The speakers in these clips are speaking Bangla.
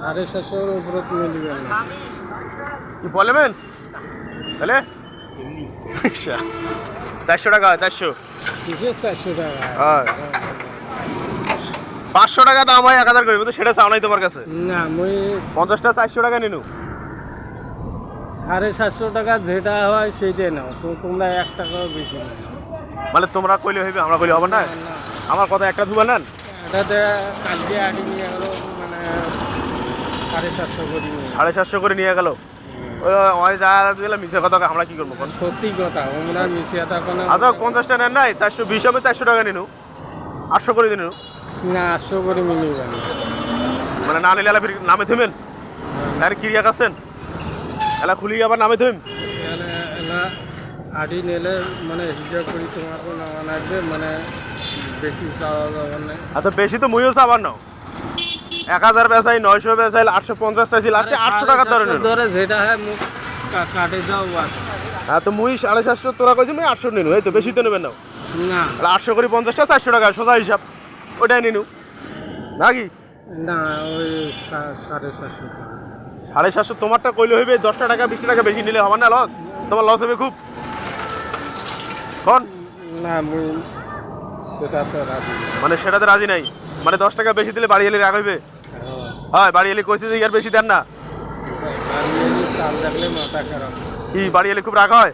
750 উপরে মিলবে না। কি বলবেন তাহলে 400 টাকা 400 কিসের 400 টাকা? হ্যাঁ 500 টাকা দাম হয় 1000 করে তো সেটা চাও নাই তোমার কাছে না মুই 50টা 400 টাকা নিনু 750 টাকা যেটা হয় সেইটাই নাও, তো তোমরা 1 টাকাও বেশি নাও। মানে তোমরা কইলে হইবে আমরা কইলে হবে না? না, আমার কথা একটা ধুবা নেন এটাতে কালকে আগে নিয়ে গেল মানে 750 করে নিয়ে গেলো। 750 করে নিয়ে গেল ওই যা গেলে মিছে কথা আমরা কি করবো সত্যি কথা, আমরা মিশিয়ে থাকো না। আচ্ছা 50টা নেন নাই 420 হবে 400 টাকা নিনু 800 করে দিনু না 800 করে মিলবে না। মানে না নিলে এলা নামে থেমেন আর ক্রিয়া কাছেন এলা খুলি আবার নামে থেম না আডি নিলে মানে হিসাব করি তোমার কোনো লাগবে মানে বেশি চাওয়া যাবে না। আচ্ছা বেশি তো মুইও চাবার নাও 1000 বেচাই 900 বেচাইল 850 চাইছি লাস্টে 800 টাকা ধরে নিন ধরে যেটা হয় মুখ কাটে যাও বাস। হ্যাঁ তো মুই 750 তোরা কইছি মুই 800 নিনু এই তো বেশি তো নেবেন নাও না তাহলে 800 করে 50টা 400 টাকা সোজা হিসাব ওটাই নিনু নাকি না ওই 750 টাকা। 750 তোমারটা কইলে হইবে 10টা টাকা 20 টাকা বেশি নিলে হবে না লস তোমার লস হবে খুব কোন না মুই সেটা তো রাজি না। মানে সেটাতে রাজি নাই মানে 10 টাকা বেশি দিলে বাড়ি এলে রাগ হইবে হয় বাড়ি এলে কইছে যে ইয়ার বেশি দেন না বাড়ি এলে চাল দেখলে মাথা খারাপ। কি বাড়ি এলে খুব রাগ হয়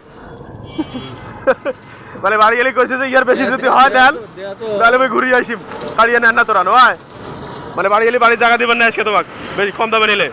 মানে বাড়ি এলে কইছে যে ইয়ার বেশি যদি হয় দেন তাহলে আমি ঘুরিয়ে আসি বাড়ি নেন না তোরা নয় মানে বাড়ি এলে বাড়ির জায়গা দিবেন না আজকে তোমাকে বেশি কম দামে নিলে